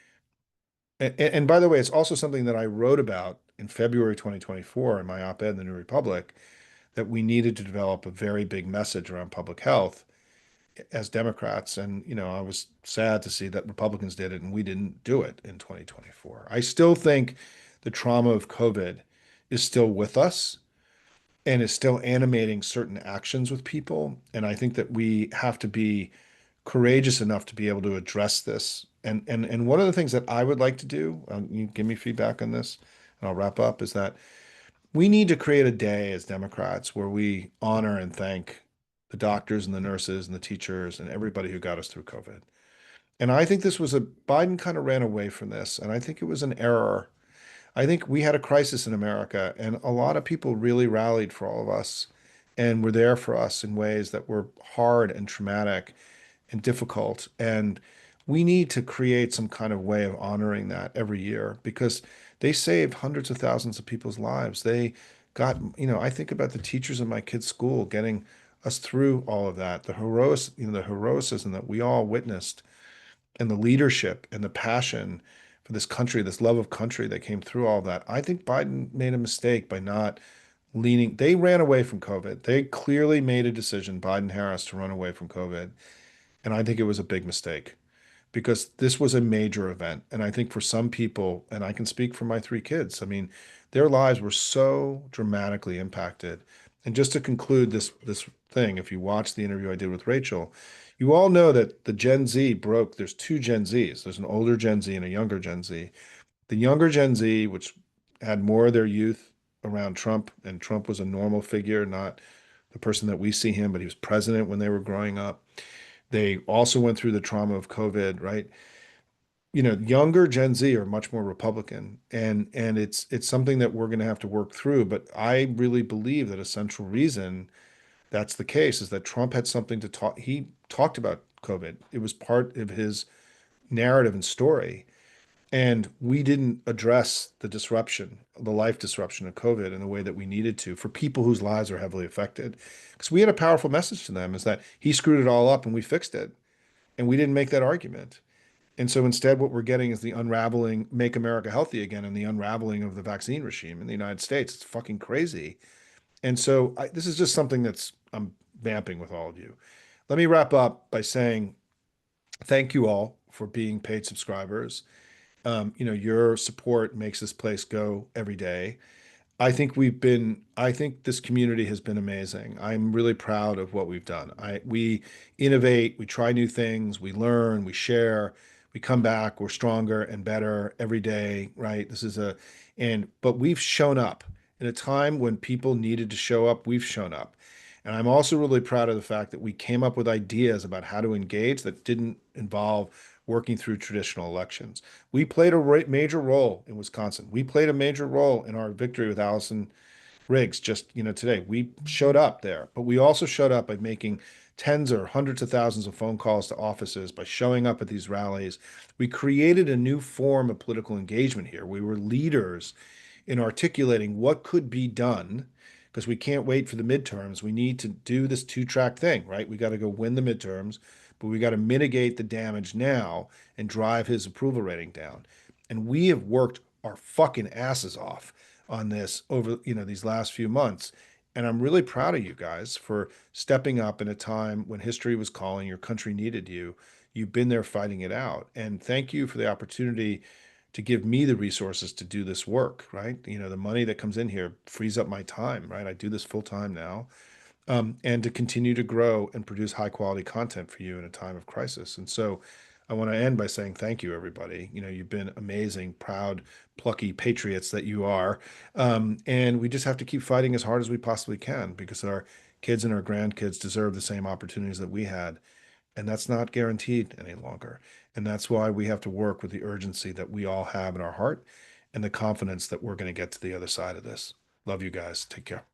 and by the way, it's also something that I wrote about in February 2024 in my op-ed in the New Republic, that we needed to develop a very big message around public health as Democrats. And, I was sad to see that Republicans did it and we didn't do it in 2024. I still think the trauma of COVID is still with us and is still animating certain actions with people. And I think that we have to be courageous enough to be able to address this. And one of the things that I would like to do, you give me feedback on this, and I'll wrap up, is that we need to create a day as Democrats where we honor and thank the doctors and the nurses and the teachers and everybody who got us through COVID. And I think Biden kind of ran away from this, and I think it was an error. I think we had a crisis in America, and a lot of people really rallied for all of us and were there for us in ways that were hard and traumatic and difficult. And we need to create some kind of way of honoring that every year, because they saved hundreds of thousands of people's lives. They got, I think about the teachers in my kids' school getting us through all of that, the heroism that we all witnessed, and the leadership and the passion for this country, this love of country that came through all that. I think Biden made a mistake by not leaning. They ran away from COVID. They clearly made a decision, Biden Harris, to run away from COVID. And I think it was a big mistake, because this was a major event. And I think for some people, and I can speak for my 3 kids, I mean, their lives were so dramatically impacted. And just to conclude this thing, if you watch the interview I did with Rachel, you all know that the Gen Z broke. There's 2 Gen Zs. There's an older Gen Z and a younger Gen Z. The younger Gen Z, which had more of their youth around Trump, and Trump was a normal figure, not the person that we see him, but he was president when they were growing up. They also went through the trauma of COVID, right? Younger Gen Z are much more Republican, and it's something that we're going to have to work through. But I really believe that a central reason that's the case is that Trump had something to talk. He talked about COVID. It was part of his narrative and story. And we didn't address the life disruption of COVID in the way that we needed to for people whose lives are heavily affected. Because we had a powerful message to them, is that he screwed it all up and we fixed it. And we didn't make that argument. And so instead, what we're getting is the unraveling, make America healthy again, and the unraveling of the vaccine regime in the United States. It's fucking crazy. And so this is just something that's I'm vamping with all of you. Let me wrap up by saying thank you all for being paid subscribers. Your support makes this place go every day. I think this community has been amazing. I'm really proud of what we've done. We innovate, we try new things, we learn, we share, we come back, we're stronger and better every day, right? But we've shown up in a time when people needed to show up, we've shown up. And I'm also really proud of the fact that we came up with ideas about how to engage that didn't involve working through traditional elections. We played a major role in Wisconsin. We played a major role in our victory with Allison Riggs just, today. We showed up there, but we also showed up by making tens or hundreds of thousands of phone calls to offices, by showing up at these rallies. We created a new form of political engagement here. We were leaders in articulating what could be done because we can't wait for the midterms. We need to do this two-track thing, right? We got to go win the midterms, but we got to mitigate the damage now and drive his approval rating down. And we have worked our fucking asses off on this over, these last few months. And I'm really proud of you guys for stepping up in a time when history was calling, your country needed you. You've been there fighting it out. And thank you for the opportunity to give me the resources to do this work, right? The money that comes in here frees up my time, right? I do this full time now, and to continue to grow and produce high quality content for you in a time of crisis. And so I want to end by saying thank you, everybody. You've been amazing, proud, plucky patriots that you are. And we just have to keep fighting as hard as we possibly can because our kids and our grandkids deserve the same opportunities that we had. And that's not guaranteed any longer. And that's why we have to work with the urgency that we all have in our heart and the confidence that we're going to get to the other side of this. Love you guys. Take care.